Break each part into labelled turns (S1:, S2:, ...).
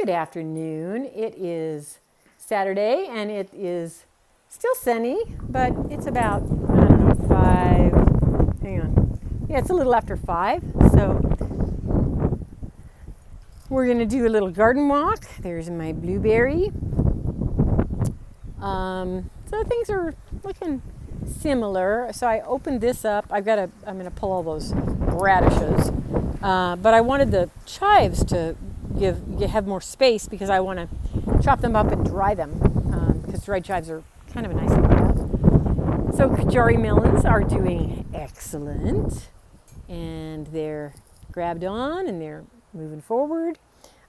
S1: Good afternoon. It is Saturday and it is still sunny, but it's about, I don't know, 5. Hang on. Yeah, it's a little after 5. So we're going to do a little garden walk. There's my blueberry. So things are looking similar. So I opened this up. I'm going to pull all those radishes. But I wanted the chives to have more space because I want to chop them up and dry them because dried chives are kind of a nice thing to have. So Kajari melons are doing excellent and they're grabbed on and they're moving forward.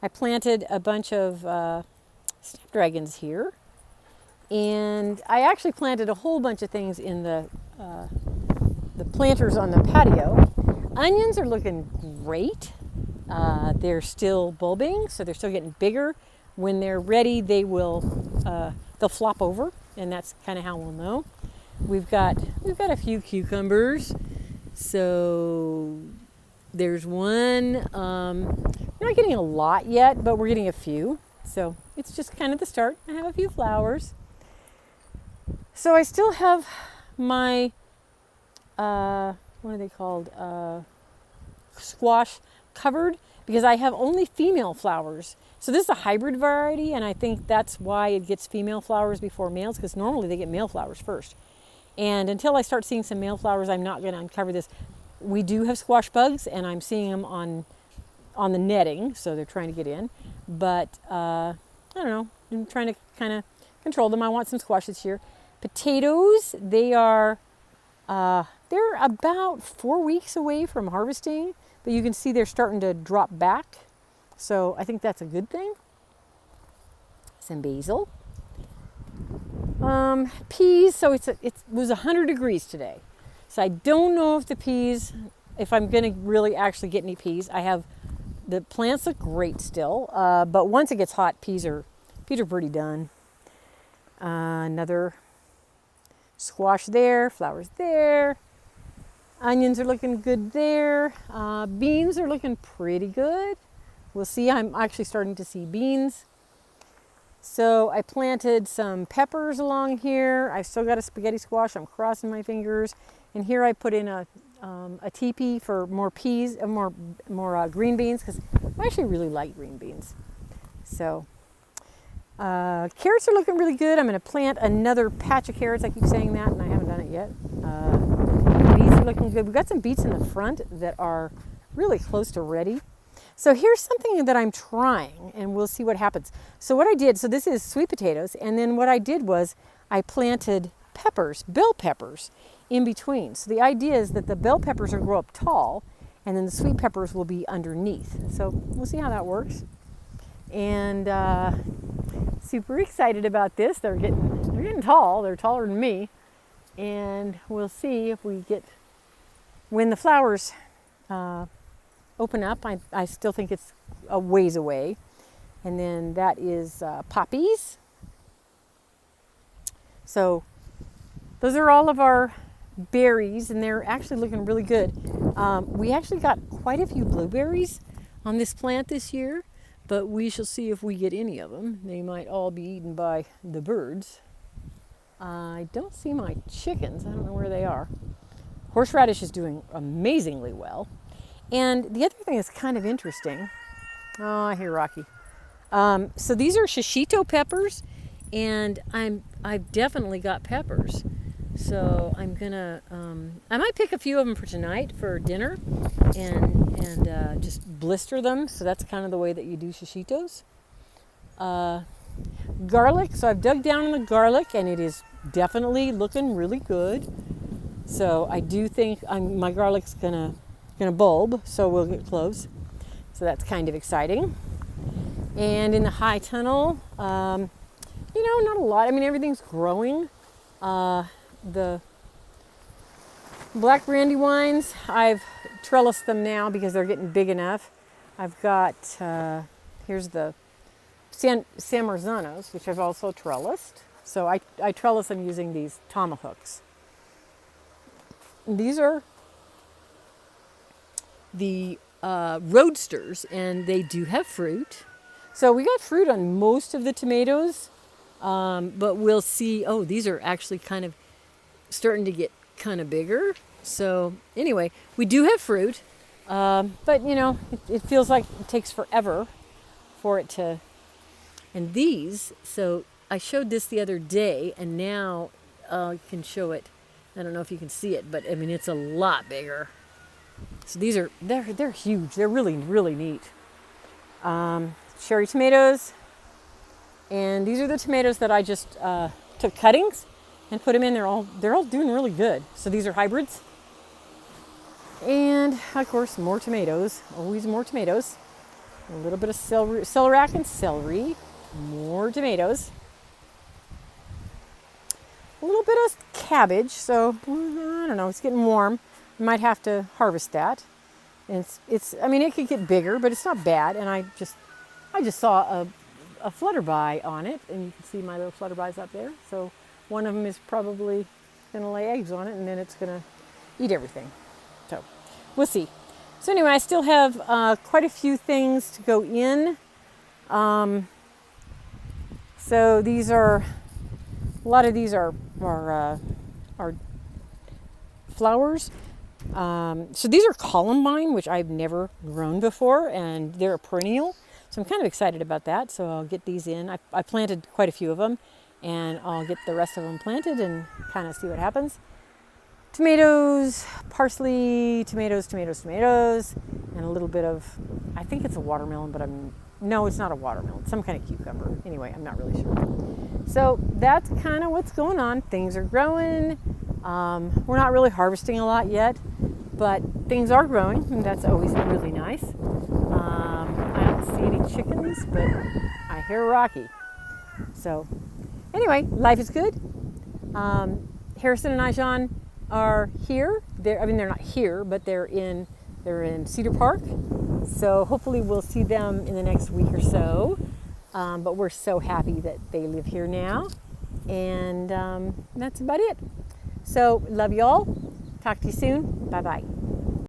S1: I planted a bunch of snapdragons here, and I actually planted a whole bunch of things in the planters on the patio. Onions are looking great. They're still bulbing, so they're still getting bigger. When they're ready, they'll flop over, and that's kind of how we'll know. We've got a few cucumbers. So there's one. We're not getting a lot yet, but we're getting a few. So it's just kind of the start. I have a few flowers. So I still have my what are they called? Squash covered because I have only female flowers. So this is a hybrid variety, and I think that's why it gets female flowers before males, because normally they get male flowers first. And until I start seeing some male flowers, I'm not going to uncover this. We do have squash bugs, and I'm seeing them on the netting, so they're trying to get in. But I don't know. I'm trying to kind of control them. I want some squash this year. Potatoes, they're about 4 weeks away from harvesting, but you can see they're starting to drop back. So I think that's a good thing. Some basil. Peas, so it was 100 degrees today. So I don't know if I'm going to really actually get any peas. The plants look great still, but once it gets hot, peas are pretty done. Another squash there, flowers there. Onions are looking good there. Beans are looking pretty good. We'll see. I'm actually starting to see beans. So I planted some peppers along here. I've still got a spaghetti squash. I'm crossing my fingers. And here I put in a teepee for more peas, more green beans, because I actually really like green beans. So carrots are looking really good. I'm going to plant another patch of carrots. I keep saying that, and I haven't done it yet. Beets are looking good. We've got some beets in the front that are really close to ready. So here's something that I'm trying, and we'll see what happens. So what I did, so this is sweet potatoes, and then what I did was I planted peppers, bell peppers, in between. So the idea is that the bell peppers will grow up tall, and then the sweet peppers will be underneath. So we'll see how that works. And super excited about this. They're getting tall. They're taller than me, and we'll see if when the flowers open up. I still think it's a ways away. And then that is poppies. So those are all of our berries, and they're actually looking really good. We actually got quite a few blueberries on this plant this year, but we shall see if we get any of them. They might all be eaten by the birds. I don't see my chickens. I don't know where they are. Horseradish is doing amazingly well. And the other thing that's kind of interesting, I hear Rocky. So these are Shishito Peppers, and I've definitely got peppers. So I'm gonna, I might pick a few of them for tonight for dinner, and just blister them. So that's kind of the way that you do Shishitos. Garlic. So I've dug down in the garlic, and it is definitely looking really good. So I do think my garlic's gonna bulb, so we'll get cloves. So that's kind of exciting. And in the high tunnel, not a lot. I mean, everything's growing. The black brandywines, I've trellised them now because they're getting big enough. I've got, here's the San Marzanos, which I've also trellised. So I trellis them using these tomahawks. These are the roadsters, and they do have fruit. So we got fruit on most of the tomatoes, but we'll see. Oh, these are actually kind of starting to get kind of bigger. So anyway, we do have fruit, but you know, it feels like it takes forever for it to. And these, so I showed this the other day, and now I can show it. I don't know if you can see it, but I mean it's a lot bigger. So these are they're huge. They're really really neat. Cherry tomatoes, and these are the tomatoes that I just took cuttings and put them in. They're all doing really good. So these are hybrids, and of course more tomatoes. Always more tomatoes. A little bit of celery and celery. More tomatoes. A little bit of cabbage. So I don't know. It's getting warm. I might have to harvest that. And it's I mean it could get bigger, but it's not bad. And I just saw a flutterby on it, and you can see my little flutterbys up there. So one of them is probably going to lay eggs on it, and then it's going to eat everything. So we'll see. So anyway, I still have quite a few things to go in. So these are, a lot of these are flowers. So these are Columbine, which I've never grown before, and they're a perennial. So I'm kind of excited about that. So I'll get these in. I planted quite a few of them, and I'll get the rest of them planted and kind of see what happens. Tomatoes, parsley, tomatoes, and a little bit of, I think it's a watermelon, but no, it's not a watermelon. Some kind of cucumber. Anyway, I'm not really sure. So that's kind of what's going on. Things are growing. We're not really harvesting a lot yet, but things are growing, and that's always really nice. I don't see any chickens, but I hear Rocky. So anyway, life is good. Harrison and Ijon are here. They're not here, but they're in Cedar Park. So hopefully we'll see them in the next week or so. But we're so happy that they live here now. And that's about it. So love you all. Talk to you soon. Bye-bye.